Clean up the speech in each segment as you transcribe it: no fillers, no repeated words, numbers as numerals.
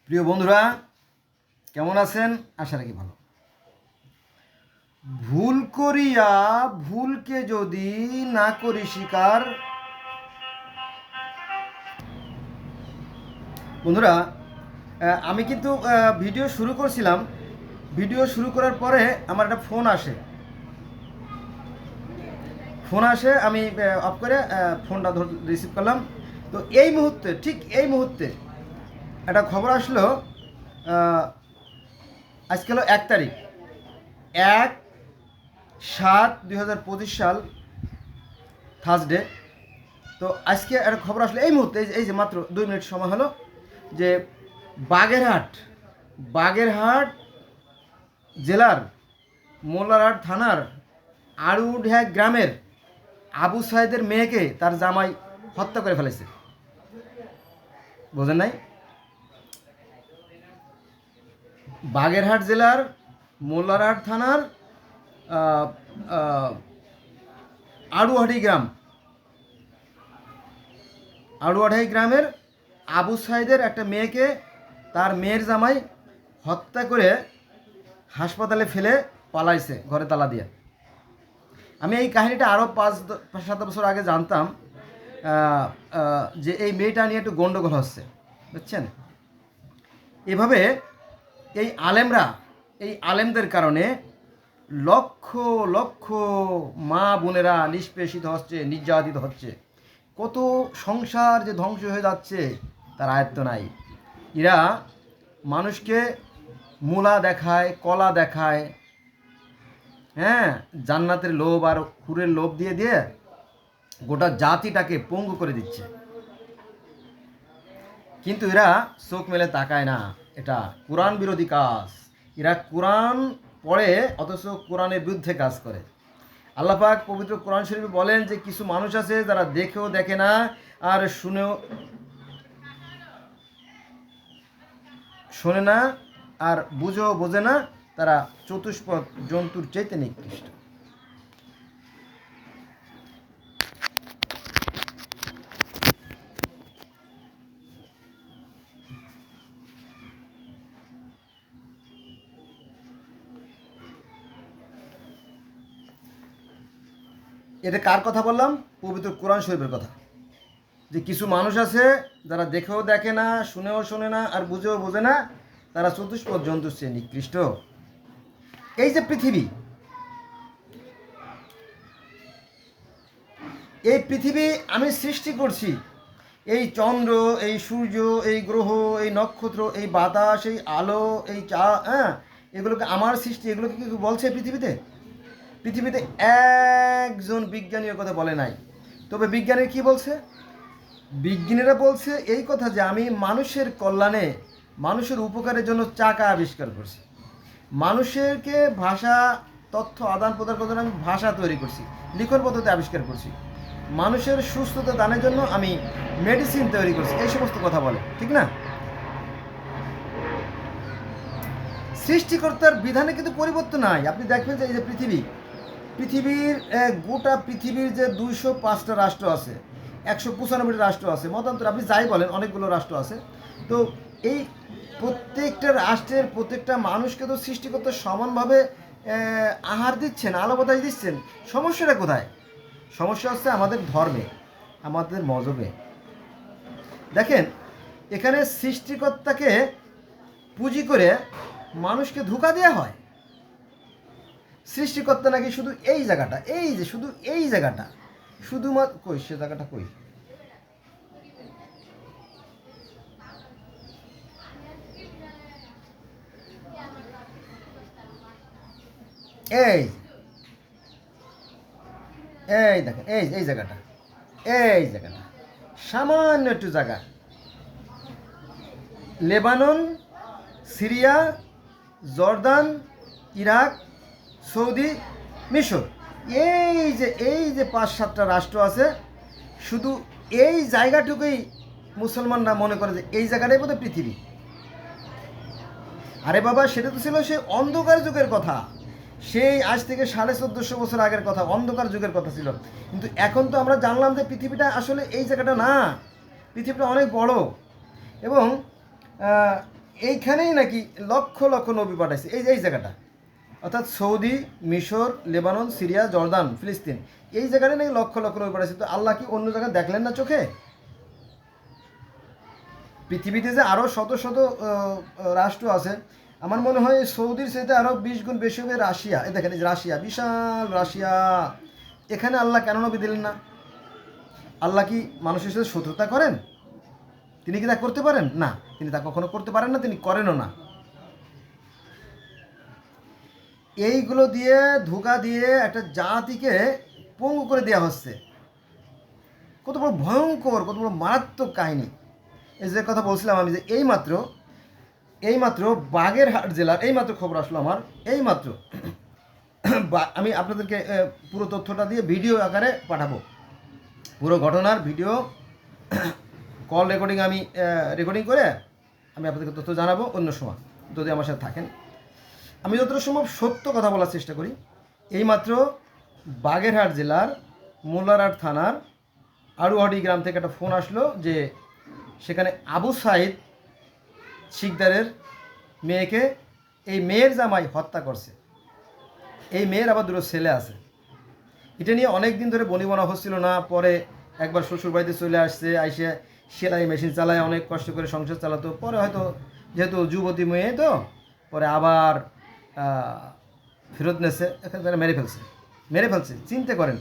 প্রিয় বন্ধুরা, কেমন আছেন? আশা রাখি ভালো। ভুল করিয়া ভুলকে যদি না করি স্বীকার। বন্ধুরা, আমি কিন্তু ভিডিও শুরু করছিলাম। ভিডিও শুরু করার পরে আমার একটা ফোন আসে। আমি অফ করে ফোনটা রিসিভ করলাম। তো ঠিক এই মুহূর্তে একটা খবর আসলো। আজকে হলো 1 তারিখ, 1/7/2025 সাল, থার্সডে। তো আজকে একটা খবর আসলো এই মুহূর্তে, এই যে মাত্র 2 মিনিট সময় হলো, যে বাগেরহাট জেলার মোল্লারহাট থানার আড়ুঢ্যা গ্রামের আবু সাইদের মেয়েকে তার জামাই হত্যা করে ফেলেছে। বোঝেন নাই? বাগেরহাট জেলার মোল্লারহাট থানার আড়ুয়াঢাই গ্রামের আবু সাইদের একটা মেয়েকে তার মেয়ের জামাই হত্যা করে হাসপাতালে ফেলে পালাইছে ঘরে তালা দিয়ে। আমি এই কাহিনিটা আরও 5-7 বছর আগে জানতাম, যে এই মেয়েটা নিয়ে একটু গণ্ডগোল হচ্ছে, বুঝছেন? এভাবে এই আলেমদের কারণে লক্ষ লক্ষ মা বোনেরা নিষ্পেষিত হচ্ছে, নির্যাতিত হচ্ছে। কত সংসার যে ধ্বংস হয়ে যাচ্ছে তার আয়ত্ত নাই। এরা মানুষকে মূলা দেখায়, কলা দেখায়, হ্যাঁ, জান্নাতের লোভ আর হুরের লোভ দিয়ে দিয়ে গোটা জাতিটাকে পঙ্গু করে দিচ্ছে। কিন্তু এরা চোখ মেলে তাকায় না। এটা কোরআন বিরোধী কাজ। এরা কোরআন পড়ে অথচ কোরআনের বিরুদ্ধে কাজ করে। আল্লাহ পাক পবিত্র কোরআন শরীফে বলেন যে কিছু মানুষ আছে যারা দেখেও দেখে না আর শোনে না আর বুঝেও বোঝে না, তারা চতুষ্পদ জন্তুর চাইতে নিকৃষ্ট। এটা কার কথা বললাম? পবিত্র কোরআন শরীফের কথা। যে কিছু মানুষ আছে যারা দেখেও দেখে না, শুনেও শোনে না আর বুঝেও বোঝে না, তারা চতুষ্পদ জন্তুর চেয়ে নিকৃষ্ট। এই যে পৃথিবী আমি সৃষ্টি করছি, এই চন্দ্র, এই সূর্য, এই গ্রহ, এই নক্ষত্র, এই বাতাস, এই আলো, এই এগুলোকে আমার সৃষ্টি। এগুলোকে কি বলছে পৃথিবীতে একজন বিজ্ঞানীর কথা বলে নাই। তবে বিজ্ঞানীরা কি বলছে? বিজ্ঞানীরা বলছে এই কথা যে আমি মানুষের কল্যাণে, মানুষের উপকারের জন্য চাকা আবিষ্কার করছি। মানুষেরকে ভাষা, তথ্য আদান প্রদান করার জন্য আমি ভাষা তৈরি করছি, লিখন পদ্ধতি আবিষ্কার করছি। মানুষের সুস্থতা দানের জন্য আমি মেডিসিন তৈরি করছি। এই সমস্ত কথা বলে, ঠিক না? সৃষ্টিকর্তার বিধানে কিন্তু পরিবর্তন নাই। আপনি দেখবেন যে এই যে পৃথিবীর গোটা পৃথিবীর যে 205টা রাষ্ট্র আছে, 195টা রাষ্ট্র আছে, মতান্তর আপনি যাই বলেন, অনেকগুলো রাষ্ট্র আছে। তো এই প্রত্যেকটা রাষ্ট্রের প্রত্যেকটা মানুষকে তো সৃষ্টিকর্তা সমানভাবে আহার দিচ্ছেন, আলো বাতাস দিচ্ছেন। সমস্যাটা কোথায়? সমস্যা হচ্ছে আমাদের ধর্মে, আমাদের মজবে। দেখেন, এখানে সৃষ্টিকর্তাকে পুঁজি করে মানুষকে ধোঁকা দেওয়া হয়। সৃষ্টিকর্তা নাকি শুধু এই জায়গাটা, শুধু এই জায়গাটা, শুধুমাত্র কই সে জায়গাটা কই, এই এই দেখেন, এই জায়গাটা সামান্য একটু জায়গা। Lebanon, Syria, Jordan, Iraq, Saudi, মিশর, এই যে 5-7টা রাষ্ট্র আছে, শুধু এই জায়গাটুকুই মুসলমানরা মনে করে যে এই জায়গাটাই বোধহয় পৃথিবী। আরে বাবা, সেটা তো ছিল সেই অন্ধকার যুগের কথা, সেই আজ থেকে 1450 বছর আগের কথা, অন্ধকার যুগের কথা ছিল। কিন্তু এখন তো আমরা জানলাম যে পৃথিবীটা আসলে এই জায়গাটা না, পৃথিবীটা অনেক বড়। এবং এইখানেই নাকি লক্ষ লক্ষ নবী পাঠাইছে, এই জায়গাটা, অর্থাৎ সৌদি, মিশর, লেবানন, সিরিয়া, জর্দান, ফিলিস্তিন, এই জায়গাটায় নাকি লক্ষ লক্ষ নবী পাঠাইছে। তো আল্লাহ কি অন্য জায়গায় দেখলেন না চোখে? পৃথিবীতে যে আরও শত শত রাষ্ট্র আছে, আমার মনে হয় সৌদির সাথে আরও 20 গুণ বেশি হবে রাশিয়া। এই দেখেন, এই যে রাশিয়া, বিশাল রাশিয়া, এখানে আল্লাহ কেন নবী দিলেন না? আল্লাহ কি মানুষের সাথে শত্রুতা করেন? তিনি কি তা করতে পারেন না? তিনি তা কখনো করতে পারেন না, তিনি করেনও না। এইগুলো দিয়ে ধোঁকা দিয়ে একটা জাতিকে পঙ্গু করে দেওয়া হচ্ছে। কত বড় ভয়ঙ্কর, কত বড় মারাত্মক কাহিনী। এই যে কথা বলছিলাম আমি, যে এইমাত্র বাগেরহাট জেলার এইমাত্র খবর আসলো আমার, এইমাত্র আমি আপনাদেরকে পুরো তথ্যটা দিয়ে ভিডিও আকারে পাঠাবো, পুরো ঘটনার ভিডিও কল রেকর্ডিং আমি রেকর্ডিং করে আমি আপনাদেরকে তথ্য জানাবো অন্য সময়, যদি আমার সাথে থাকেন। আমি যতটা সম্ভব সত্য কথা বলার চেষ্টা করি। এইমাত্র বাগেরহাট জেলার মোল্লারহাট থানার আড়ুহাটি গ্রাম থেকে একটা ফোন আসলো যে সেখানে আবু সাইদ শিকদারের মেয়েকে এই মেয়ের জামাই হত্যা করছে। এই মেয়ের আবার দুটো ছেলে আছে। এটা নিয়ে অনেক দিন ধরে বনিবনা হচ্ছিল না। পরে একবার শ্বশুর বাড়িতে চলে আসছে, আইসে সেলাই মেশিন চালায়, অনেক কষ্ট করে সংসার চালাতো। পরে হয়তো যেহেতু যুবতী মেয়ে, তো পরে আবার ফেরত নেছে, এখানে তারা মেরে ফেলছে। চিন্তা করেন,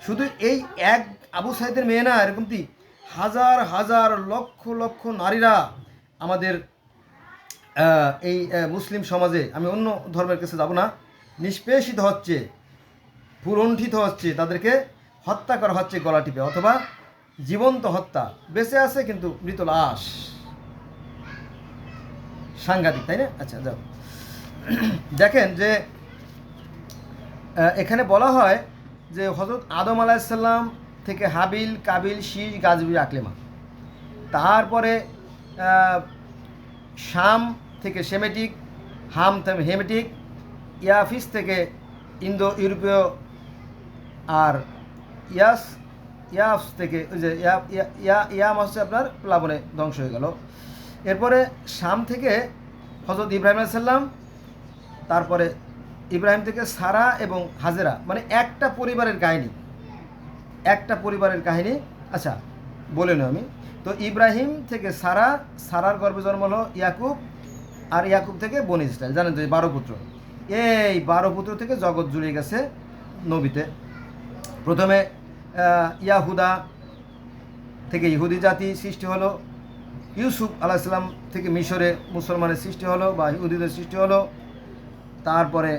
শুধু এই এক আবু সাইদের মেয়ে না, এরকম কি হাজার হাজার লক্ষ লক্ষ নারীরা আমাদের এই মুসলিম সমাজে, আমি অন্য ধর্মের কাছে যাব না, নিষ্পেষিত হচ্ছে, পুরণ্ঠিত হচ্ছে, তাদেরকে হত্যা করা হচ্ছে গলা টিপে, অথবা জীবন্ত হত্যা। বেঁচে আছে কিন্তু মৃত লাশ। সাংঘাতিক, তাই না? আচ্ছা, যাও দেখেন যে এখানে বলা হয় যে হযরত আদম আলাইহিসসালাম থেকে হাবিল, কাবিল, শীষ, গাজবি, আকলেমা, তারপরে শাম থেকে সেমেটিক, হাম থেকে হেমেটিক, ইয়াফিস থেকে ইন্দো ইউরোপীয়, আর ইয়াফস থেকে ওই যে ইয়াম হচ্ছে আপনার প্লাবনে ধ্বংস হয়ে গেল। এরপরে শাম থেকে হযরত ইব্রাহিম আলাইহিস সালাম, তারপরে ইব্রাহিম থেকে সারা এবং হাজেরা, মানে একটা পরিবারের কাহিনী। আচ্ছা, বলে নি আমি তো, ইব্রাহিম থেকে সারার গর্ভে জন্ম হলো ইয়াকুব, আর ইয়াকুব থেকে বনি ইসরাইল, জানেন তো 12 পুত্র। এই 12 পুত্র থেকে জগৎ জুড়ে গেছে নবীতে। প্রথমে ইয়াহুদা থেকে ইহুদি জাতি সৃষ্টি হলো, ইউসুফ আলাইহিসসালাম থেকে মিশরে মুসলমানের সৃষ্টি হলো বা ইহুদিদের সৃষ্টি হলো। তারপরে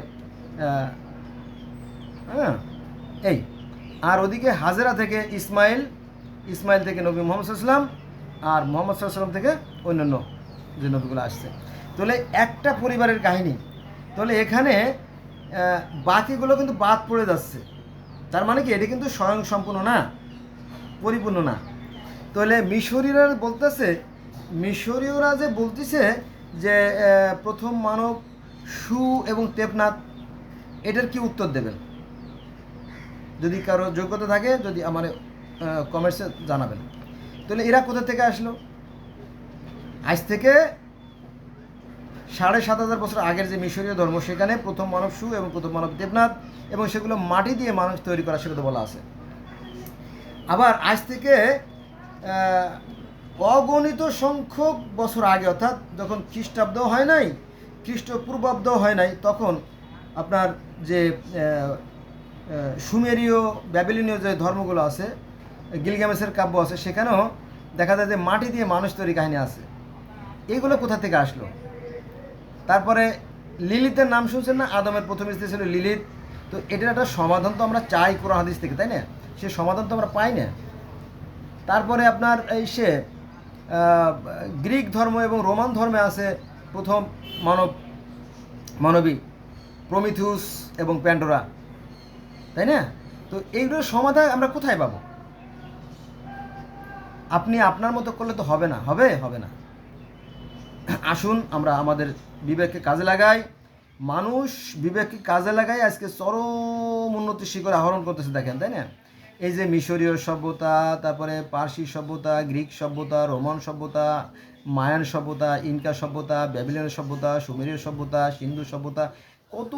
এই আর ওদিকে হাজেরা থেকে ইসমাইল থেকে নবী মুহাম্মদ সাল্লাল্লাহু আলাইহি ওয়াসাল্লাম, আর মুহাম্মদ সাল্লাল্লাহু আলাইহি ওয়াসাল্লাম থেকে অন্যান্য যে নবীগুলো আসছে। তাহলে একটা পরিবারের কাহিনী। তাহলে এখানে বাকিগুলো কিন্তু বাদ পড়ে যাচ্ছে। তার মানে কি, এটা কিন্তু স্বয়ং সম্পূর্ণ না, পরিপূর্ণ না। তাহলে মিশরীয়রা যে বলতেছে যে প্রথম মানব সু এবং তেপনাথ, এটার কি উত্তর দেবেন? যদি কারো যোগ্যতা থাকে, যদি আমার কমেন্টসে জানাবেন। তাহলে এরা কোথা থেকে আসলো? আজ থেকে ৭,৫০০ বছর আগের যে মিশরীয় ধর্ম, সেখানে প্রথম মানব সু এবং প্রথম মানব দেবনাথ, এবং সেগুলো মাটি দিয়ে মানুষ তৈরি করা, সেটা তো বলা আছে। আবার আজ থেকে অগণিত সংখ্যক বছর আগে, অর্থাৎ যখন খ্রিস্টাব্দও হয় নাই, খ্রিস্টপূর্বাব্দও হয় নাই, তখন আপনার যে সুমেরীয়, ব্যাবিলনীয় যে ধর্মগুলো আছে, গিলগামেশের কাব্য আছে, সেখানেও দেখা যায় যে মাটি দিয়ে মানুষ তৈরি কাহিনী আছে। এইগুলো কোথা থেকে আসলো? তারপরে লিলিতের নাম শুনছেন না? আদমের প্রথম স্ত্রী ছিল লিলিত। তো এটার একটা সমাধান তো আমরা চাই কোরআন হাদিস থেকে, তাই না? সে সমাধান তো আমরা পাই না। তারপরে আপনার এই গ্রিক ধর্ম এবং রোমান ধর্মে আছে প্রথম মানবী প্রমিথিউস এবং প্যান্ডোরা, তাই না? তো এইগুলোর সমাধান আমরা কোথায় পাবো? আপনি আপনার মতো করলে তো হবে না, হবে না। আসুন আমরা আমাদের বিবেককে কাজে লাগাই। মানুষ বিবেককে কাজে লাগাই আজকে চরম উন্নতির শিখরে আহরণ করতেছে, দেখেন, তাই না? এই যে মিশরীয় সভ্যতা, তারপরে পার্সি সভ্যতা, গ্রিক সভ্যতা, রোমান সভ্যতা, মায়ান সভ্যতা, ইনকা সভ্যতা, ব্যাবিলনীয় সভ্যতা, সুমেরীয় সভ্যতা, সিন্ধু সভ্যতা, কত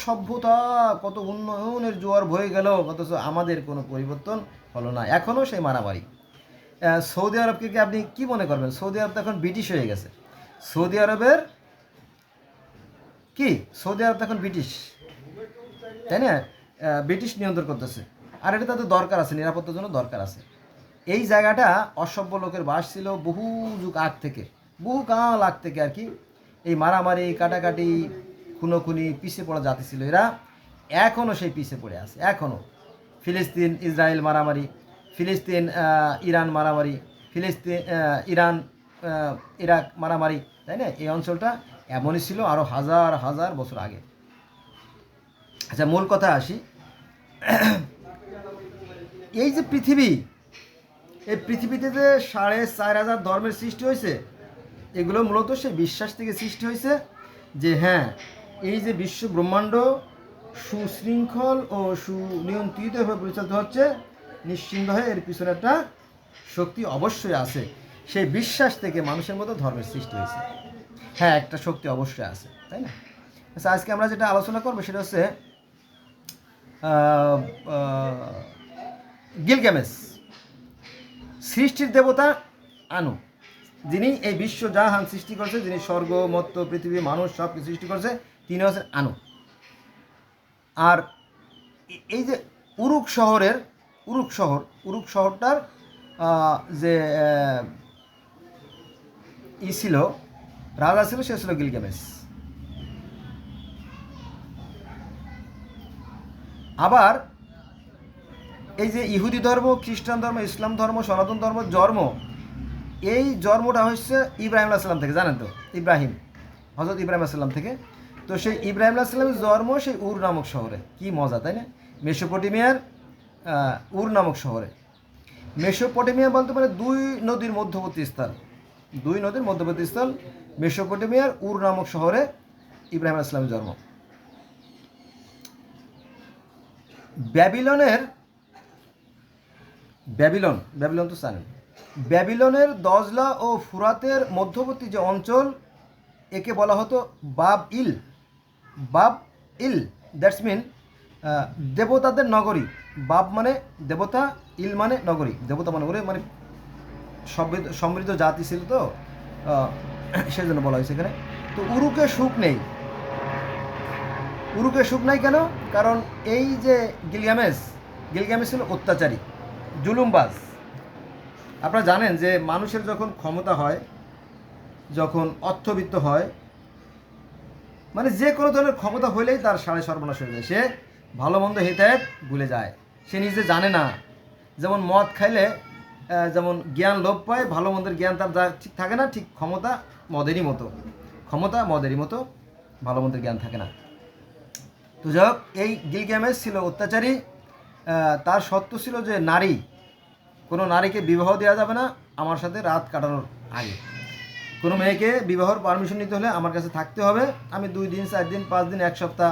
সভ্যতা, কত উন্নয়নের জোয়ার বয়ে গেল, অথচ আমাদের কোনো পরিবর্তন হলো না, এখনও সেই মারামারি। সৌদি আরবকে কি আপনি কি মনে করবেন? সৌদি আরব তো এখন ব্রিটিশ হয়ে গেছে। সৌদি আরবের কি, সৌদি আরব তো এখন ব্রিটিশ, তাই না? ব্রিটিশ নিয়ন্ত্রণ করতেছে। আর এটা তাদের দরকার আছে, নিরাপত্তার জন্য দরকার আছে। এই জায়গাটা অসভ্য লোকের বাস ছিল বহু যুগ আগ থেকে, বহু কাল আগ থেকে আর কি। এই মারামারি, কাটাকাটি, খুনোখুনি, পিছিয়ে পড়া জাতি ছিল এরা। এখনও সেই পিছিয়ে পড়ে আছে, এখনও। ফিলিস্তিন ইসরায়েল মারামারি, ফিলিস্তিন ইরান মারামারি, ফিলিস্তিন ইরান ইরাক মারামারি, তাই না? এই অঞ্চলটা এমনই ছিল আরও হাজার হাজার বছর আগে। আচ্ছা, মূল কথা আসি। এই যে পৃথিবী, এই পৃথিবীতে যে 4,500 ধর্মের সৃষ্টি হয়েছে, এগুলো মূলত সেই বিশ্বাস থেকে সৃষ্টি হয়েছে যে হ্যাঁ, এই যে বিশ্ব ব্রহ্মাণ্ড সুশৃঙ্খল ও সুনিয়ন্ত্রিতভাবে পরিচালিত হচ্ছে, নিশ্চিন্তভাবে এর পিছনে একটা শক্তি অবশ্যই আছে। সেই বিশ্বাস থেকে মানুষের মধ্যে ধর্মের সৃষ্টি হয়েছে। হ্যাঁ, একটা শক্তি অবশ্যই আছে, তাই না? আচ্ছা, আজকে আমরা যেটা আলোচনা করবো সেটা হচ্ছে গিলগামেশ, সৃষ্টির দেবতা আনু, যিনি এই বিশ্ব জাহান সৃষ্টি করছে, যিনি স্বর্গ, মর্ত্য, পৃথিবী, মানুষ সব কিছু সৃষ্টি করছে, তিনি হচ্ছেন আনু। আর এই যে উরুক শহরটার যে ছিল, রাজা ছিল, সে ছিল গিলগামেশ। আবার এই যে ইহুদি ধর্ম, খ্রিস্টান ধর্ম, ইসলাম ধর্ম, সনাতন ধর্ম জন্ম, এই জন্মটা হচ্ছে ইব্রাহিম আলাইহিস সালাম থেকে, জানেন তো? হযরত ইব্রাহিম আলাইহিস সালাম থেকে। তো সেই ইব্রাহিম আলাইহিস সালামের জন্ম সেই উর নামক শহরে। কি মজা, তাই না? মেসোপটেমিয়ার উর নামক শহরে। মেসোপটেমিয়া বলতে পারে দুই নদীর মধ্যবর্তী স্থল। মেসোপটেমিয়ার উর নামক শহরে ইব্রাহিম আলাইহিস সালামের জন্ম। ব্যাবিলন তো জানেন। ব্যাবিলনের দজলা ও ফুরাতের মধ্যবর্তী যে অঞ্চল, একে বলা হতো বাব ইল, দ্যাটস মিন দেবতাদের নগরী। বাব মানে দেবতা, ইল মানে নগরী, দেবতা মানে সমৃদ্ধ জাতি ছিল তো, সেই জন্য বলা হয়েছে এখানে। তো উরুকে সুখ নাই কেন? কারণ এই যে গিলগামেশ ছিল অত্যাচারী, জুলুমবাজ। আপনারা জানেন যে মানুষের যখন ক্ষমতা হয়, যখন অর্থবিত্ত হয়, মানে যে কোনো ধরনের ক্ষমতা হইলেই তার সাড়ে সর্বনাশ হয়ে যায়। সে ভালো মন্দ হেদায়েত ভুলে যায়, সে নিজে জানে না। যেমন মদ খাইলে যেমন জ্ঞান লোপ পায়, ভালো মন্দের জ্ঞান তার ঠিক থাকে না, ঠিক ক্ষমতা মদেরই মতো ভালো মন্দের জ্ঞান থাকে না। তো যাই হোক, এই গিলগামেশ ছিল অত্যাচারী। তার সত্য ছিল যে কোনো নারীকে বিবাহ দেওয়া যাবে না আমার সাথে রাত কাটানোর আগে। কোনো মেয়েকে বিবাহর পারমিশন নিতে হলে আমার কাছে থাকতে হবে। আমি 2 দিন, 4 দিন, 5 দিন, 1 সপ্তাহ,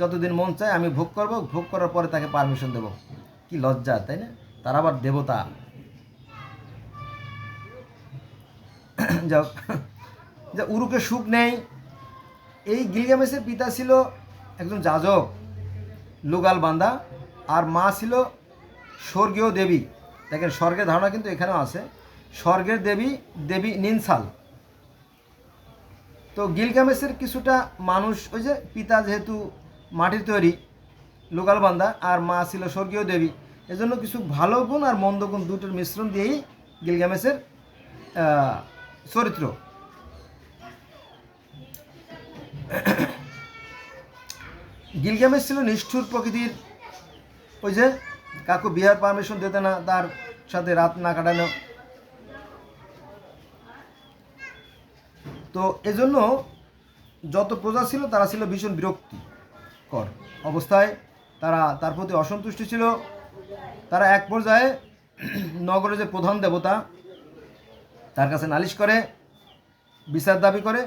যতদিন মন চায় আমি ভোগ করব। ভোগ করার পরে তাকে পারমিশন দেব। কি লজ্জা, তাই না? তার আবার দেবতা। যাও, যে উরুকে সুখ নেই। এই গিলগামেশের পিতা ছিল একজন যাজক, লুগাল বান্দা, আর মা ছিল স্বর্গীয় দেবী। দেখেন, স্বর্গের ধারণা কিন্তু এখানেও আছে। স্বর্গের দেবী নিনসাল। তো গিলগামেশের কিছুটা মানুষ, ওই যে পিতা যেহেতু মাটির তৈরি, লোকাল বান্দা, আর মা ছিল স্বর্গীয় দেবী, এজন্য কিছু ভালো গুণ আর মন্দ গুণ দুটোর মিশ্রণ দিয়েই গিলগামেশের চরিত্র। গিলগামেশ ছিল নিষ্ঠুর প্রকৃতির। ওই যে কাকু বিয়ার পারমিশন দিতে না, তার সাথে রাত না কাটানো। তো এজন্য যত প্রজা ছিল তারা ছিল ভীষণ বিরক্তিকর অবস্থায়। তারা তার প্রতি অসন্তুষ্ট ছিল। তারা এক পর্যায়ে নগরের যে প্রধান দেবতা তার কাছে নালিশ করে, বিচার দাবি করে।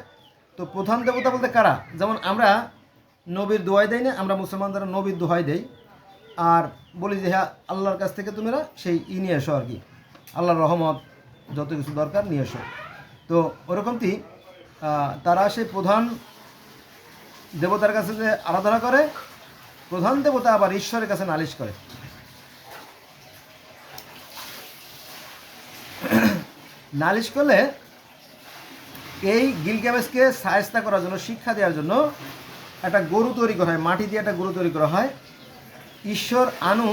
তো প্রধান দেবতা বলতে কারা? যেমন আমরা নবীর দোহাই দেই না, আমরা মুসলমান যারা নবীর দোহাই দেই, আর বলি যে হ্যাঁ আল্লাহর কাছ থেকে তোমরা সেই নিয়ে এসো আর কি, আল্লাহর রহমত যত কিছু দরকার নিয়ে এসো। তো ওরকমটি তারা সেই প্রধান দেবতার কাছে যে আরাধনা করে, প্রধান দেবতা আবার ঈশ্বরের কাছে নালিশ করে। নালিশ করলে এই গিলগামেশকে সায়স্তা করার জন্য, শিক্ষা দেওয়ার জন্য একটা গরু তৈরি করা হয়, মাটি দিয়ে একটা গরু তৈরি করা হয়। ঈশ্বর আনু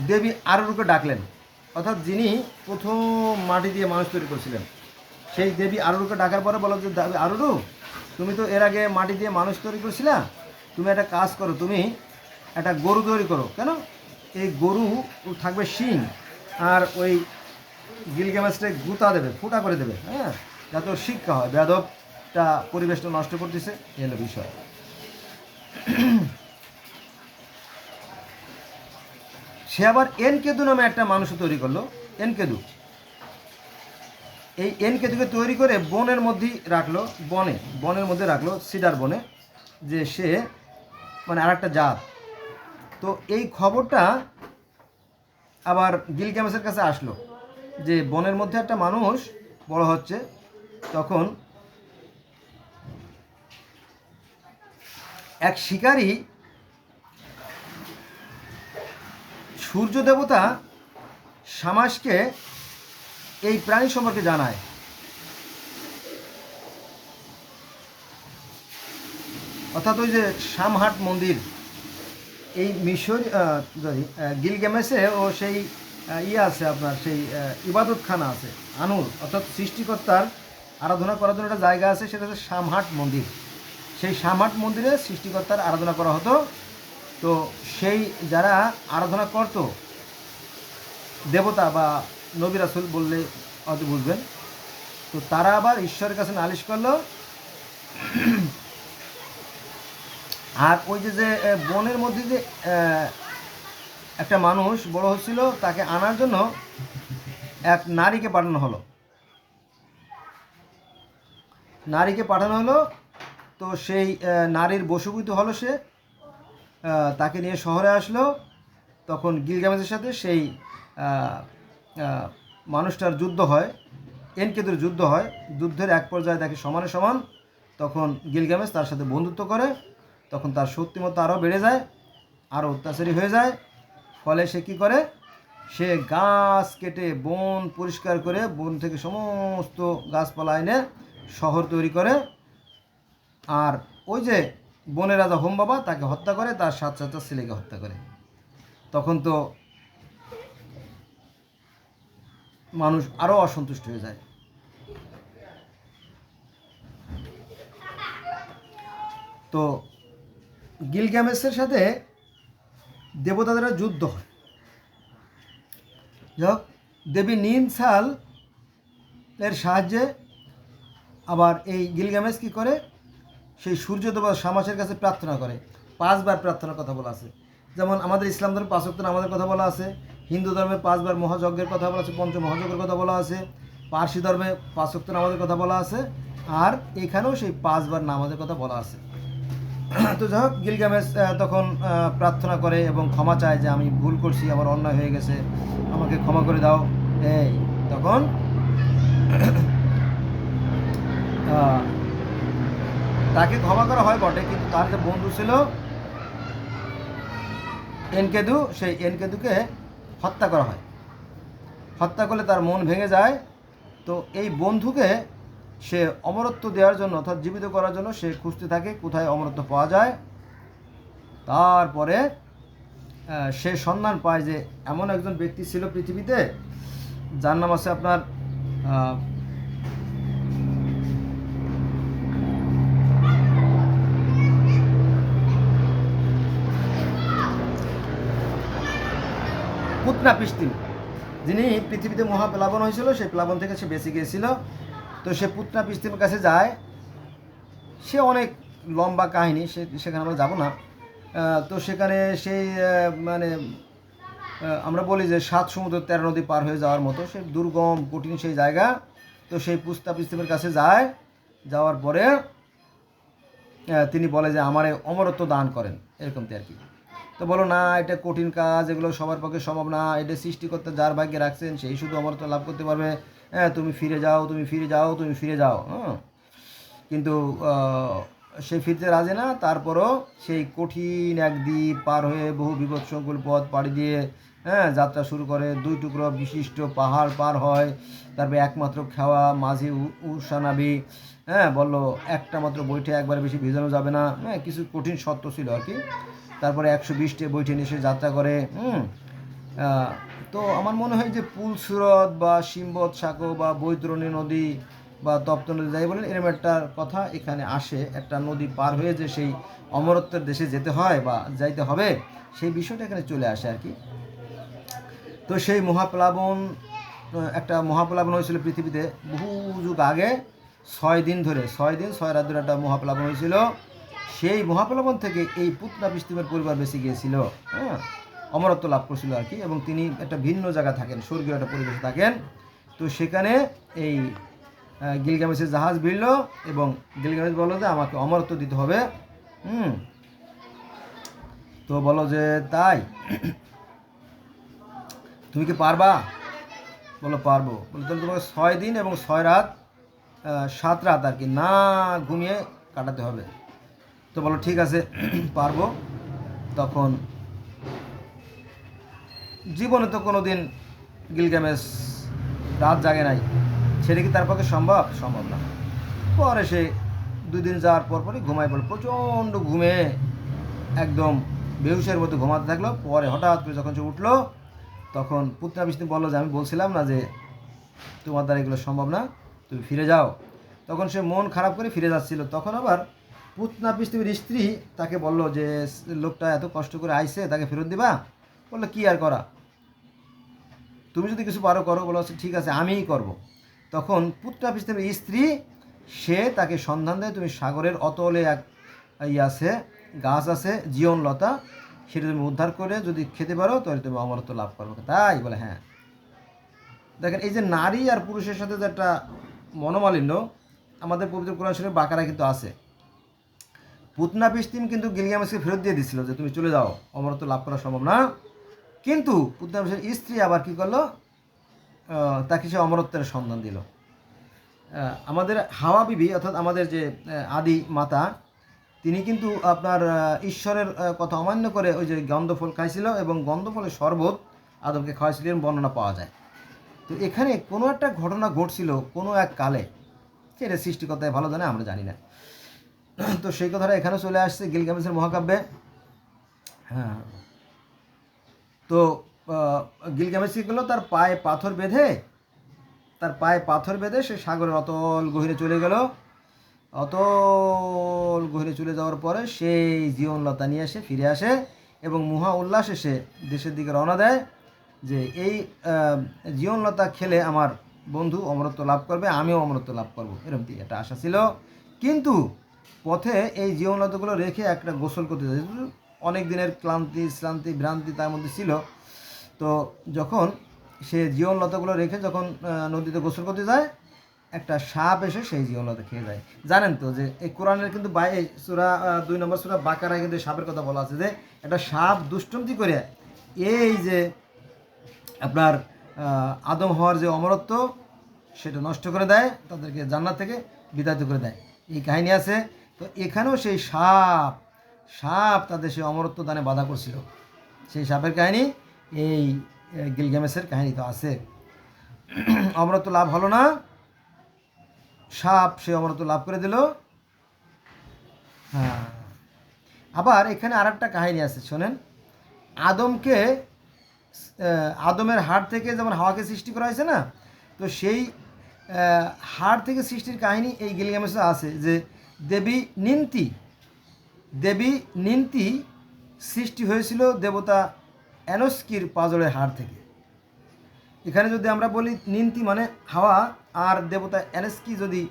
দেবী আরুরুকে ডাকলেন, অর্থাৎ যিনি প্রথম মাটি দিয়ে মানুষ তৈরি করেছিলেন, সেই দেবী আরুরুকে ডাকার পরে বলো যে আরুরু, তুমি তো এর আগে মাটি দিয়ে মানুষ তৈরি করেছিলা, তুমি একটা কাজ করো, তুমি একটা গরু তৈরি করো। কেন? এই গরু থাকবে শিং, আর ওই গিলগামেশটাকে গুতা দেবে, ফুটা করে দেবে, হ্যাঁ, যাতে ওর শিক্ষা হয়। বেয়াদবটা পরিবেশটা নষ্ট করতেছে, এই হলো বিষয়। সে আবার এনকেদু নামে একটা মানুষ তৈরি করলো, এনকেদু। এই এনকেদুকে তৈরি করে বনের মধ্যেই রাখলো, বনের মধ্যে রাখলো, সিডার বনে, যে সে মানে আর একটা জাত। তো এই খবরটা আবার গিলগামেশের কাছে আসলো যে বনের মধ্যে একটা মানুষ বড় হচ্ছে। তখন এক শিকারী সূর্য দেবতা শামাসকে এই প্রাণী সম্পর্কে জানায়। অর্থাৎ ওই যে শামহাট মন্দির, এই মিশর গিলগামেশে ও সেই আছে আপনার সেই ইবাদতখানা আছে, আনুর অর্থাৎ সৃষ্টিকর্তার আরাধনা করার জন্য একটা জায়গা আছে, সেটা হচ্ছে শামহাট মন্দির। সেই শামহাট মন্দিরে সৃষ্টিকর্তার আরাধনা করা হতো। তো সেই যারা আরাধনা করত, দেবতা বা নবী রাসূল বললে হয়তো বুঝবেন, তো তারা আবার ঈশ্বরের কাছে নালিশ করলো। আর ওই যে বনের মধ্যে যে একটা মানুষ বড় হচ্ছিল, তাকে আনার জন্য এক নারীকে পাঠানো হলো। তো সেই নারীর বশীভূত হলো সে, তাকে নিয়ে শহরে আসলো। তখন গিলগামেশের সাথে সেই মানুষটার যুদ্ধ হয়, এনকেদুর যুদ্ধ হয়। যুদ্ধের এক পর্যায়ে দেখে সমানে সমান, তখন গিলগামেশ তার সাথে বন্ধুত্ব করে। তখন তার শক্তিমত্তা আরও বেড়ে যায়, আরও অত্যাচারী হয়ে যায়। ফলে সে কী করে, সে গাছ কেটে বন পরিষ্কার করে, বন থেকে সমস্ত গাছপালা এনে শহর তৈরি করে। আর ওই যে বনের রাজা হোম বাবা তাকে হত্যা করে, তার 7 ছেলেকে হত্যা করে। তখন তো মানুষ আরও অসন্তুষ্ট হয়ে যায়। তো গিলগামেশের সাথে দেবতাদের যুদ্ধ হয়। যাক, দেবী নিনসাল এর সাহায্যে আবার এই গিলগামেশ কী করে, সেই সূর্য দেবতা শামাসের কাছে প্রার্থনা করে। 5 বার প্রার্থনার কথা বলা আছে। যেমন আমাদের ইসলাম ধর্মে 5 ওয়াক্ত নামাজের কথা বলা আছে, হিন্দু ধর্মে 5 বার মহাযজ্ঞের কথা বলা আছে, পঞ্চমহাযজ্ঞের কথা বলা আছে, পার্সি ধর্মে 5 ওয়াক্ত নামাজের কথা বলা আছে, আর এখানেও সেই 5 বার নামাজের কথা বলা আছে। তো যাই হোক, গিলগামেশ তখন প্রার্থনা করে এবং ক্ষমা চায় যে আমি ভুল করছি, আমার অন্যায় হয়ে গেছে, আমাকে ক্ষমা করে দাও। এই তখন তাকে ক্ষমা করা হয় বটে, কিন্তু তার যে বন্ধু ছিল এনকেদু, সেই এনকেদুকে হত্যা করা হয়। হত্যা করলে তার মন ভেঙে যায়। তো এই বন্ধুকে সে অমরত্ব দেওয়ার জন্য, অর্থাৎ জীবিত করার জন্য সে খুঁজতে থাকে কোথায় অমরত্ব পাওয়া যায়। তারপরে সে সন্ধান পায় যে এমন একজন ব্যক্তি ছিল পৃথিবীতে, যার নাম আছে আপনার পুতনাপিস্তিন, যিনি পৃথিবীতে মহাপ্লাবন হয়েছিল, সেই প্লাবন থেকে সে বেঁচে গিয়েছিল। তো সে পুতনাপিস্তিনের কাছে যায়। সে অনেক লম্বা কাহিনী, সেখানে আমরা যাব না। তো সেখানে সেই মানে আমরা বলি যে 7 সমুদ্র 13 নদী পার হয়ে যাওয়ার মতো সে দুর্গম কঠিন সেই জায়গা। তো সেই পুতনাপিস্তিনের কাছে যায়। যাওয়ার পরে তিনি বলে যে আমারে অমরত্ব দান করেন, এরকমটি আর কি। তো বলো না, এটা কঠিন কাজ, এগুলো সবার পক্ষে সম্ভব না, এটা সৃষ্টি করতে যার ভাগ্যে রাখছেন সেই শুধু অমরত্ব লাভ করতে পারবে। হ্যাঁ, তুমি ফিরে যাও, তুমি ফিরে যাও, তুমি ফিরে যাও। হ্যাঁ, কিন্তু সে ফিরতে রাজে না। তারপরও সেই কঠিন এক দ্বীপ পার হয়ে বহু বিপদসংকুল পথ পাড়ি দিয়ে হ্যাঁ যাত্রা শুরু করে। 2 টুকরো বিশিষ্ট পাহাড় পার হয়। তারপরে একমাত্র খাওয়া মাঝি উষানাবি হ্যাঁ বললো একটা মাত্র বইটে একবারে বেশি ভেজানো যাবে না। হ্যাঁ, কিছু কঠিন শর্ত ছিল আর কি। তারপরে 120টে বইটে নিয়ে সে যাত্রা করে। তো আমার মনে হয় যে পুলসুরত বা সিম্বত সাঁকো বা বৈতরণী নদী বা তপ্ত নদী যাই বলেন, এরকম একটা কথা এখানে আসে। একটা নদী পার হয়ে যে সেই অমরত্বের দেশে যেতে হয় বা যাইতে হবে, সেই বিষয়টা এখানে চলে আসে আর কি। তো সেই মহাপ্লাবন, একটা মহাপ্লাবন হয়েছিল পৃথিবীতে বহু যুগ আগে। 6 দিন ধরে 6 দিন 6 রাত ধরে একটা মহাপ্লাবন হয়েছিল। সেই মহাপ্লাবন থেকে এই পুতনা পিস্তিমের পরিবার বেঁচে গিয়েছিল। হ্যাঁ, অমরত্ব লাভ করছিল আর কি। এবং তিনি একটা ভিন্ন জায়গা থাকেন, স্বর্গীয় একটা পরিবেশে থাকেন। তো সেখানে এই গিলগামেশের জাহাজ ভিড়ল এবং গিলগামেশ বলল যে আমাকে অমরত্ব দিতে হবে। তো বলো যে তাই তুমি কি পারবা? বলো পারবো। বলো তাহলে তোমাকে 6 দিন এবং 6 রাত 7 রাত আর কি না ঘুমিয়ে কাটাতে হবে। তো বলো ঠিক আছে পারবো। তখন জীবনে তো কোনো দিন গিলগামেশ রাত জাগে নাই, সেটা কি তার পক্ষে সম্ভব? সম্ভব না। পরে সে 2 দিন যাওয়ার পরই ঘুমায় পড়ল। প্রচণ্ড ঘুমে একদম বেহুশের মতো ঘুমাতে থাকলো। পরে হঠাৎ করে যখন সে উঠলো, তখন পুতনা পিস্তিম বললো যে আমি বলছিলাম না যে তোমার দ্বারা এগুলো সম্ভব না, তুমি ফিরে যাও। তখন সে মন খারাপ করে ফিরে যাচ্ছিল। তখন আবার পুতনা পিস্তিমের স্ত্রী তাকে বলল যে লোকটা এত কষ্ট করে আইছে, তাকে ফেরত দিবা? বললো কি আর করা, তুমি যদি কিছু পারো করো। বলো ঠিক আছে আমিই করব। তখন পুতনা পিস্তিমের স্ত্রী সে তাকে সন্ধান দেয়, তুমি সাগরের অতলে এক আছে গাছ আছে জীবনলতা, সেটা তুমি উদ্ধার করে যদি খেতে পারো তাহলে তুমি অমরত্ব লাভ করবে। তাই বলে হ্যাঁ। দেখেন এই যে নারী আর পুরুষের সাথে যে একটা মনোমালিন্য আমাদের পবিত্র কোরআন শরীফে বাকারা কিন্তু আছে। পুতনা পিস্তিম কিন্তু গিলগামেশকে ফেরত দিয়ে দিচ্ছিল যে তুমি চলে যাও, অমরত্ব লাভ করা সম্ভব না। কিন্তু পুতনা পিস্তিমের স্ত্রী আবার কী করলো, তাকে সে অমরত্বের সন্ধান দিল। আমাদের হাওয়া বিবি অর্থাৎ আমাদের যে আদি মাতা, তিনি কিন্তু আপনার ঈশ্বরের কথা অমান্য করে ওই যে গন্ধফল খাইছিল এবং গন্ধফলের শরবত আদমকে খাওয়াইছিলেন বর্ণনা পাওয়া যায়। তো এখানে কোনো একটা ঘটনা ঘটছিল কোনো এক কালে, সেটা সৃষ্টিকর্তায় ভালো জানে, আমরা জানি না। তো সেই কথাটা এখানে চলে আসছে গিলগামেশের মহাকাব্যে। হ্যাঁ, তো গিলগামেশ কী করলো, তার পায়ে পাথর বেঁধে সে সাগরের অতল গভীরে চলে গেল। অতল গভীরে চলে যাওয়ার পরে সেই জীবনলতা নিয়ে এসে ফিরে আসে এবং মহা উল্লাসে সে দেশের দিকে রওনা দেয় যে এই জীবনলতা খেলে আমার বন্ধু অমরত্ব লাভ করবে, আমিও অমরত্ব লাভ করবো, এরকম একটা আশা ছিল। কিন্তু পথে এই জীবনলতাগুলো রেখে একটা গোসল করতে যায়। অনেক দিনের শ্রান্তি ভ্রান্তি তার মধ্যে ছিল। তো যখন সে জীবনলতাগুলো রেখে যখন নদীতে গোসল করতে যায়, একটা সাপ এসে সেই জীবনলতা খেয়ে যায়। জানেন তো যে এই কোরআনের কিন্তু সূরা 2 নম্বর সূরা বাকারায় কিন্তু সাপের কথা বলা আছে যে একটা সাপ দুষ্টুমি করে এই যে আপনার আদম হওয়ার যে অমরত্ব সেটা নষ্ট করে দেয়, তাদেরকে জান্নাত থেকে বিতাড়িত করে দেয়, এই কাহিনী আছে। তো এখানেও সেই সাপ তাদের সেই অমরত্ব দানে বাধা করছিল। সেই সাপের কাহিনী এই গিলগামেশের কাহিনী তো আছে। অমরত্ব লাভ হলো না, সাপ সে অমরত্ব লাভ করে দিল। হ্যাঁ, আবার এখানে আর একটা কাহিনী আছে শোনেন। আদমের হাড় থেকে যেমন হাওয়াকে সৃষ্টি করা হয়েছে না, তো সেই হাড় থেকে সৃষ্টির কাহিনী এই গিলগামেশে আছে যে দেবী নিন্তি সৃষ্টি হয়েছিল দেবতা অ্যানোস্কির পাজরের হাড় থেকে। এখানে যদি আমরা বলি নিন্তি মানে হাওয়া আর দেবতা অ্যানোস্কি যদি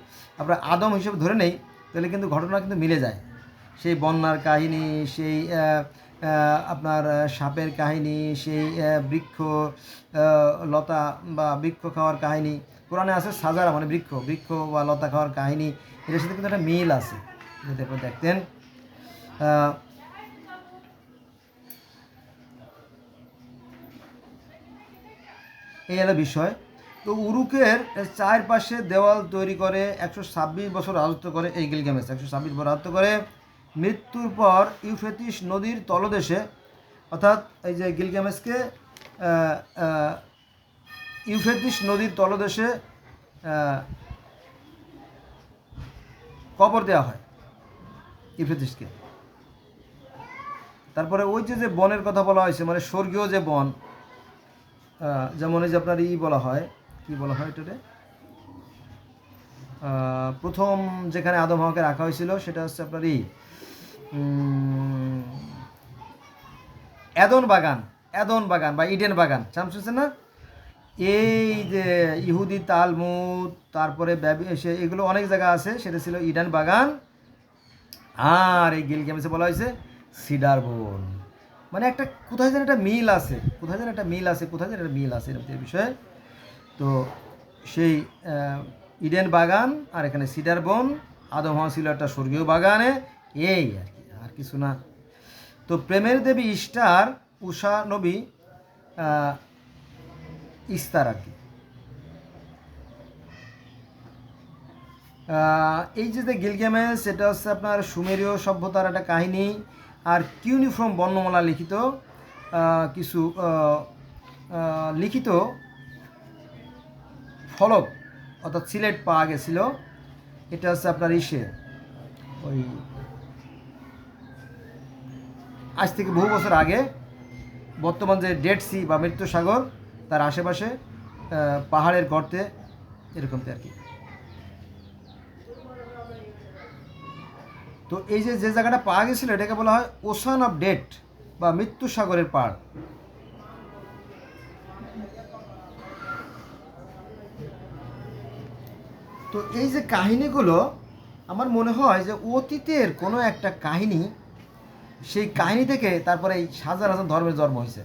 আমরা আদম হিসেবে ধরে নেই, তাহলে কিন্তু ঘটনা কিন্তু মিলে যায়। সেই বন্যার কাহিনী, সেই আপনার সাপের কাহিনী, সেই বৃক্ষ লতা বা বৃক্ষ খাওয়ার কাহিনী কোরআনে আছে। সাজারা মানে বৃক্ষ বা লতা খাওয়ার কাহিনী, এটার সাথে কিন্তু একটা মিল আছে যদি আপনি দেখতেন। এই হলো বিষয়। তো উরুকের চারপাশে দেওয়াল তৈরি করে 126 বছর রাজত্ব করে এই গিলগামেশ, 126 বছর রাজত্ব করে। মৃত্যুর পর ইউফ্রেটিস নদীর তলদেশে, অর্থাৎ এই যে গিলগামেশকে ইউফ্রেটিস নদীর তলদেশে কবর দেওয়া হয় ইউফ্রেটিসকে। তারপরে ওই যে বনের কথা বলা হয়েছে, মানে স্বর্গীয় যে বন, যেমন এই যে আপনার বলা হয়, কি বলা হয় এটাতে, প্রথম যেখানে আদম হাওয়াকে রাখা হয়েছিল সেটা হচ্ছে আপনার এদন বাগান বা ইডেন বাগান, শুনছেন না? এই যে ইহুদি তালমুদ, তারপরে এগুলো অনেক জায়গা আছে, সেটা ছিল ইডেন বাগান। আর এই গিলগামেশে বলা হয়েছে সিডার বন। মানে একটা কোথায় যেন একটা মিল আছে এরকম বিষয়ে। তো সেই ইডেন বাগান আর এখানে সিডার বন, আদম হাওয়া ছিল একটা স্বর্গীয় বাগানে, এই আর কি, আর কিছু না। তো প্রেমের দেবী ইস্টার, উষা নবী ইস্তার আর কি। এই যে গিলগামেশ, এটা হচ্ছে আপনার সুমেরীয় সভ্যতার একটা কাহিনী। আর কিউনিফর্ম বর্ণমালা লিখিত কিছু লিখিত ফলক অর্থাৎ সিলেট পাওয়া গেছিল। এটা হচ্ছে আপনার ওই আজ থেকে বহু বছর আগে বর্তমান যে ডেড সি বা মৃত্যু সাগর, তার আশেপাশে পাহাড়ের গর্তে এরকম আর কি। তো এই যে জায়গাটা পাওয়া গেছিলো এটাকে বলা হয় ওশান অফ ডেথ বা মৃত্যু সাগরের পাড়। তো এই যে কাহিনীগুলো আমার মনে হয় যে অতীতের কোনো একটা কাহিনী, সেই কাহিনী থেকে তারপরে এই হাজার হাজার ধর্মের জন্ম হয়েছে।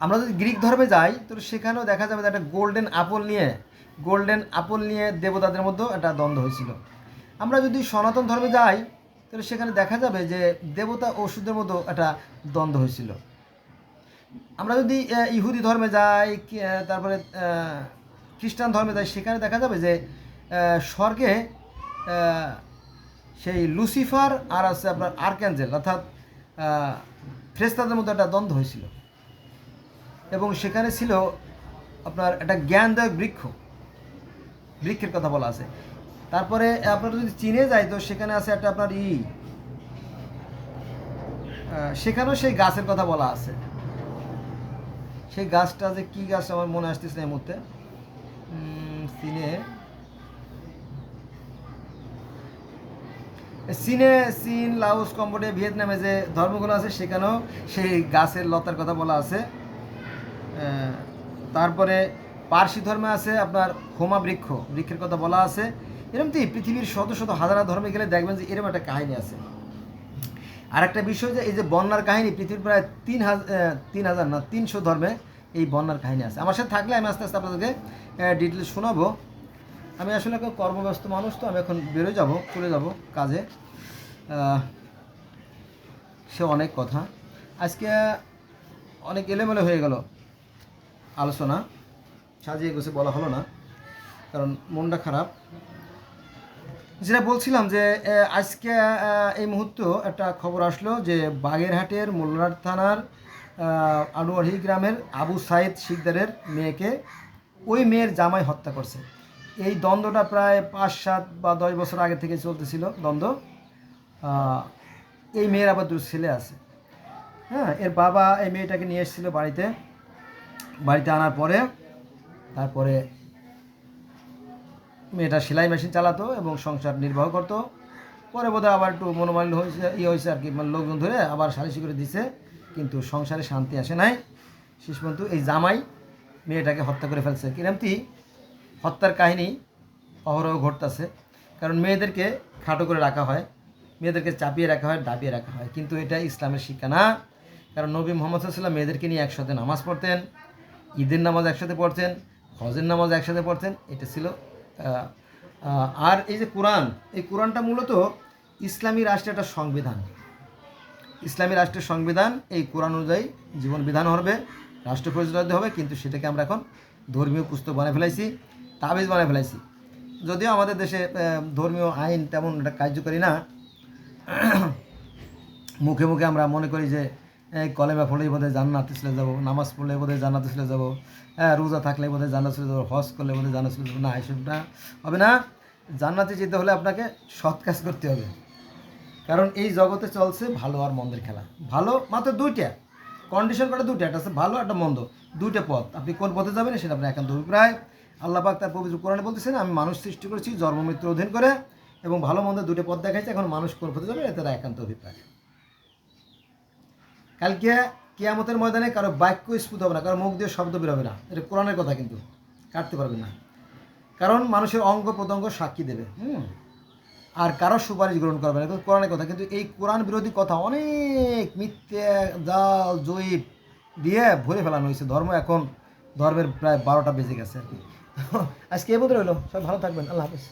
আমরা যদি গ্রিক ধর্মে যাই তো সেখানেও দেখা যাবে যে একটা গোল্ডেন আপল নিয়ে দেবতাদের মধ্যেও একটা দ্বন্দ্ব হয়েছিল। আমরা যদি সনাতন ধর্মে যাই তাহলে সেখানে দেখা যাবে যে দেবতা ও ওষুধের মধ্যে একটা দ্বন্দ্ব হয়েছিল। আমরা যদি ইহুদি ধর্মে যাই, তারপরে খ্রিস্টান ধর্মে যাই, সেখানে দেখা যাবে যে স্বর্গে সেই লুসিফার আর আছে আপনার আর্ক্যাঞ্জেল অর্থাৎ ফেরেশতাদের মধ্যে একটা দ্বন্দ্ব হয়েছিল। এবং সেখানে ছিল আপনার একটা জ্ঞানদায়ক বৃক্ষের কথা বলা আছে। তারপরে আপনারা যদি চীনে যাই তো সেখানে আছে একটা আপনার সেখানেও সেই গাছের কথা বলা আছে। সেই গাছটা যে কী গাছ আমার মনে আসতেছে না এই মুহূর্তে। চীন, লাওস, কম্বোডিয়া, ভিয়েতনামে যে ধর্মগুলো আছে সেখানেও সেই গাছের লতার কথা বলা আছে। তারপরে পার্সি ধর্মে আছে আপনার হোমা বৃক্ষের কথা বলা আছে। এরকম তো পৃথিবীর শত শত হাজার ধর্মে গেলে দেখবেন যে এরকম একটা কাহিনী আছে। আর একটা বিষয় যে এই যে বন্যার কাহিনী পৃথিবীর প্রায় 300 ধর্মে এই বন্যার কাহিনী আছে। আমার সাথে থাকলে আমি আস্তে আস্তে আপনাদেরকে ডিটেলস শোনাবো। আমি আসলে একটা কর্মব্যস্ত মানুষ, তো আমি এখন চলে যাব কাজে। সে অনেক কথা, আজকে অনেক এলোমেলো হয়ে গেল আলোচনা, সাজিয়ে গুছিয়ে বলা হলো না কারণ মনটা খারাপ। যেটা বলছিলাম যে আজকে এই মুহূর্তে একটা খবর আসলো যে বাগেরহাটের মোল্লারহাট থানার আনোয়ারহি গ্রামের আবু সাইদ শিকদারের মেয়েকে ওই মেয়ের জামাই হত্যা করছে। এই দ্বন্দ্বটা প্রায় 5, 7 বা 10 বছর আগে থেকে চলতেছিল দ্বন্দ্ব। এই মেয়ের আবার 2 ছেলে আছে। হ্যাঁ, এর বাবা এই মেয়েটাকে নিয়ে এসেছিল বাড়িতে আনার পরে তারপরে মেয়েটা সেলাই মেশিন চালাতো এবং সংসার নির্বাহ করতো। পরে বোধহয় আবার একটু মনোমালিন্য হয়েছে আর কি, মানে লোকজন ধরে আবার সালিশি করে দিছে, কিন্তু সংসারে শান্তি আসে নাই। শেষ পর্যন্ত এই জামাই মেয়েটাকে হত্যা করে ফেলছে। কিরমতি হত্যার কাহিনী অহরহ ঘটতেছে, কারণ মেয়েদেরকে খাটো করে রাখা হয়, মেয়েদেরকে চাপিয়ে রাখা হয়, দাবিয়ে রাখা হয়, কিন্তু এটা ইসলামের শিক্ষা না। কারণ নবী মুহাম্মদ সাল্লাল্লাহু আলাইহি ওয়াসাল্লাম মেয়েদেরকে নিয়ে একসাথে নামাজ পড়তেন, ঈদের নামাজ একসাথে পড়তেন, হজের নামাজ একসাথে পড়তেন, এটা ছিল। আর এই যে কোরআনটা মূলত ইসলামী রাষ্ট্রের একটা সংবিধান। ইসলামী রাষ্ট্রের সংবিধান, এই কোরআন অনুযায়ী জীবন বিধান হবে। রাষ্ট্র পরিচালিত হবে, কিন্তু সেটাকে আমরা এখন ধর্মীয় পুস্তক বানিয়ে ফেলাইছি, তাবিজ বানিয়ে ফেলাইছি। যদিও আমাদের দেশে ধর্মীয় আইন তেমন একটা কার্যকরী না। মুখে মুখে আমরা মনে করি যে এই কলেমা পড়লেই বোধহয় জান্নাতে চলে যাবো, নামাজ পড়লে বোধহয় জান্নাতে চলে যাবো, রোজা থাকলে বোধহয় জান্নাতে চলে যাবো, হজ করলে বোধহয় জান্নাতে চলে যাবো। না, এসবটা হবে না। জান্নাতে যেতে হলে আপনাকে সৎ কাজ করতে হবে। কারণ এই জগতে চলছে ভালো আর মন্দের খেলা। ভালো মাত্র দুইটা, কন্ডিশন করে দুইটা, একটা আছে ভালো, একটা মন্দ, দুইটা পথ। আপনি কোন পথে যাবেন সেটা আপনার একান্ত অভিপ্রায়। আল্লাহ পাক তার পবিত্র কোরআনে বলতেছেন, আমি মানুষ সৃষ্টি করেছি জন্ম মৃত্যুর অধীন করে, এবং ভালো মন্দ দুটো পথ দেখাইছে। এখন মানুষ কোন পথে যাবে এটা তার একান্ত অভিপ্রায়। কালকে কিয়ামতের ময়দানে কারো বাক্য স্ফুট হবে না, কারো মুখ দিয়ে শব্দ বেরোবে না। এটা কোরআনের কথা, কিন্তু কাটতে পারবেন না। কারণ মানুষের অঙ্গ প্রত্যঙ্গ সাক্ষী দেবে, আর কারো সুপারিশ গ্রহণ করবে না। কিন্তু কোরআনের কথা, কিন্তু এই কোরআন বিরোধী কথা অনেক মিথ্যে জাল জয়ীব দিয়ে ভরে ফেলানো হয়েছে ধর্ম। এখন ধর্মের প্রায় 12টা বেজে গেছে আর কি। আজকে এ বোধ রইল। সব ভালো থাকবেন। আল্লাহ হাফিজ।